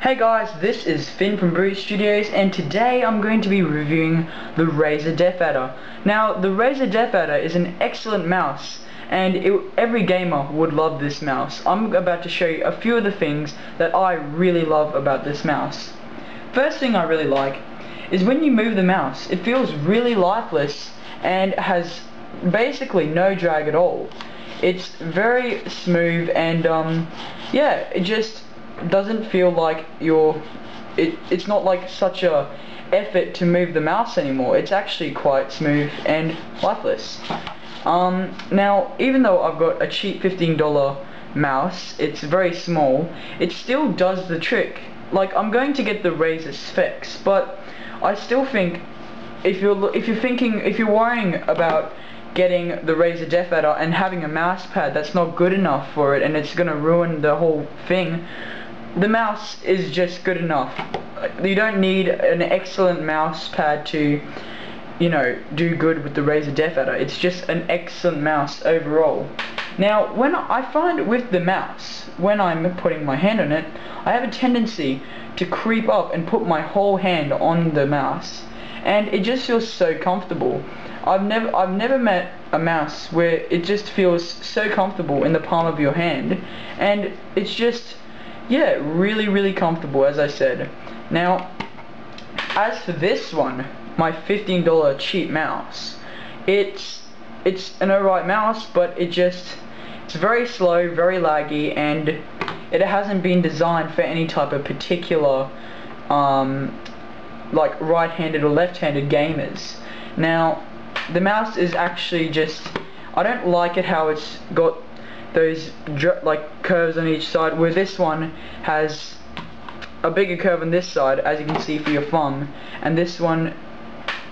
Hey guys, this is Finn from Brew Studios, and today I'm going to be reviewing the Razer DeathAdder. Now, the Razer DeathAdder is an excellent mouse, and every gamer would love this mouse. I'm about to show you a few of the things that I really love about this mouse. First thing I really like is when you move the mouse, it feels really lifeless and has basically no drag at all. It's very smooth and yeah, it just doesn't feel like it's not like such a effort to move the mouse anymore. It's actually quite smooth and lifeless. Now, even though I've got a cheap $15 mouse, it's very small, it still does the trick. Like, I'm going to get the Razer specs, but I still think if you're worrying about getting the Razer DeathAdder and having a mouse pad that's not good enough for it and it's gonna ruin the whole thing, the mouse is just good enough. You don't need an excellent mouse pad to, you know, do good with the Razer DeathAdder. It's just an excellent mouse overall. Now, when I find with the mouse, when I'm putting my hand on it, I have a tendency to creep up and put my whole hand on the mouse, and it just feels so comfortable. I've never met a mouse where it just feels so comfortable in the palm of your hand, and it's just, yeah, really comfortable, as I said. Now, as for this one, my $15 cheap mouse, it's an alright mouse, but it's very slow, very laggy, and it hasn't been designed for any type of particular like right-handed or left-handed gamers. Now, the mouse is actually just, I don't like it how it's got those like curves on each side, where this one has a bigger curve on this side, as you can see, for your thumb, and this one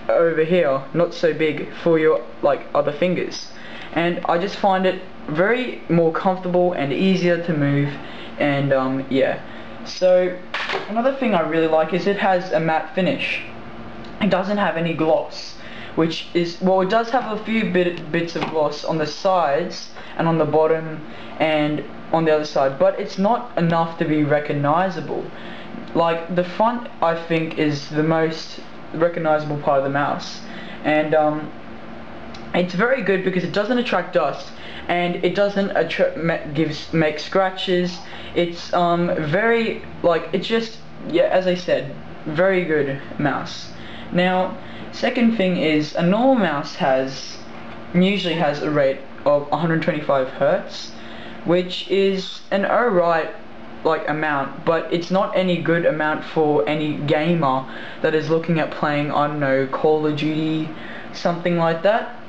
over here not so big for your like other fingers. And I just find it very more comfortable and easier to move, and yeah. So another thing I really like is it has a matte finish. It doesn't have any gloss, which is, well, it does have a few bits of gloss on the sides and on the bottom and on the other side, but it's not enough to be recognizable. Like, the front, I think, is the most recognizable part of the mouse, and it's very good because it doesn't attract dust and it doesn't make scratches. It's very, like, it's just, yeah, as I said, very good mouse. Now, second thing is, a normal mouse usually has a rate of 125 Hertz, which is an alright like amount, but it's not any good amount for any gamer that is looking at playing, I don't know, Call of Duty, something like that.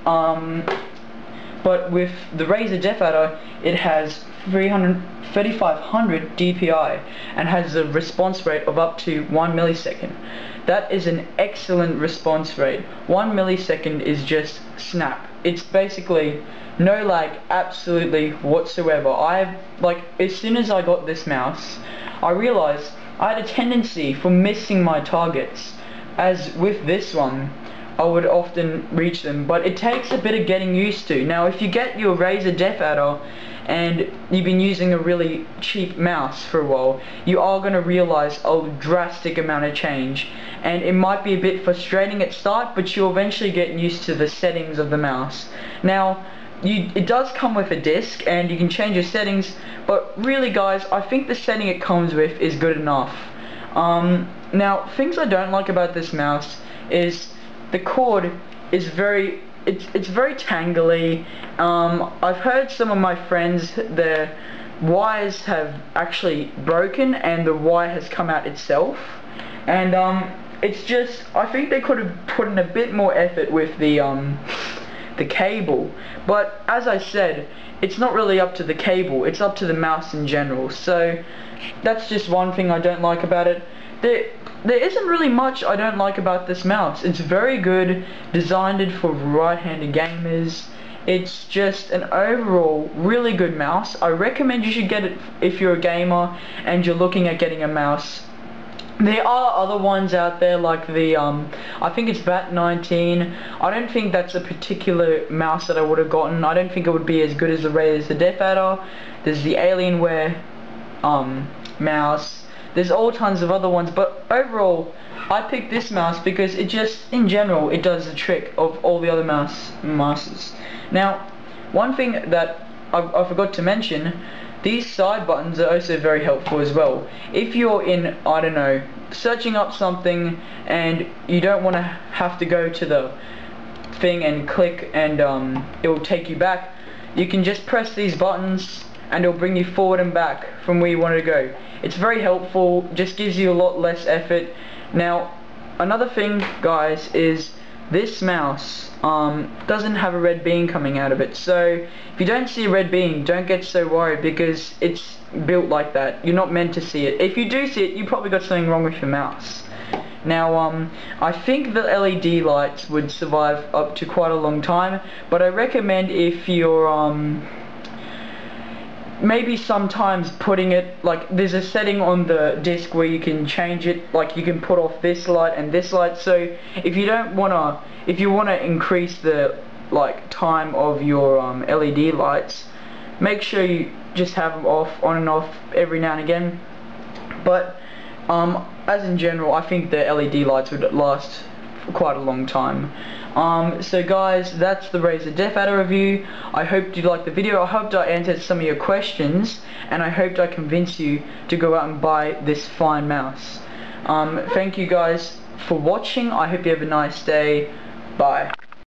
But with the Razer DeathAdder, it has 3500 DPI and has a response rate of up to 1 millisecond. That is an excellent response rate. 1 millisecond is just snap. It's basically no lag absolutely whatsoever. Like, as soon as I got this mouse, I realized I had a tendency for missing my targets, as with this one I would often reach them, but it takes a bit of getting used to. Now, if you get your Razer DeathAdder and you've been using a really cheap mouse for a while, you are going to realize a drastic amount of change, and it might be a bit frustrating at start, but you'll eventually get used to the settings of the mouse. Now, it does come with a disc and you can change your settings, but really, guys, I think the setting it comes with is good enough. Now, things I don't like about this mouse is the cord is very tangly. I've heard some of my friends, their wires have actually broken and the wire has come out itself, and it's just, I think they could have put in a bit more effort with the cable. But as I said, it's not really up to the cable, it's up to the mouse in general. So that's just one thing I don't like about it. There isn't really much I don't like about this mouse. It's very good, designed for right-handed gamers. It's just an overall really good mouse. I recommend you should get it if you're a gamer and you're looking at getting a mouse. There are other ones out there, like the, I think it's VAT19. I don't think that's a particular mouse that I would have gotten. I don't think it would be as good as the DeathAdder. There's the Alienware mouse. There's all tons of other ones, but overall I picked this mouse because it just, in general, it does the trick of all the other mouses. Now, one thing that I forgot to mention, these side buttons are also very helpful as well. If you're in, I don't know, searching up something and you don't want to have to go to the thing and click and it will take you back, you can just press these buttons and it'll bring you forward and back from where you want to go. It's very helpful, just gives you a lot less effort. Now, another thing, guys, is this mouse doesn't have a red beam coming out of it. So if you don't see a red beam, don't get so worried, because it's built like that. You're not meant to see it. If you do see it, you probably got something wrong with your mouse. Now, I think the LED lights would survive up to quite a long time, but I recommend if you're maybe sometimes putting it, like, there's a setting on the disc where you can change it, like you can put off this light and this light. So if you don't wanna, if you wanna increase the time of your LED lights, make sure you just have them off, on and off every now and again. But as in general, I think the LED lights would last for quite a long time. So guys, that's the Razer DeathAdder review. I hope you liked the video. I hoped I answered some of your questions, and I hoped I convinced you to go out and buy this fine mouse. Thank you guys for watching. I hope you have a nice day. Bye.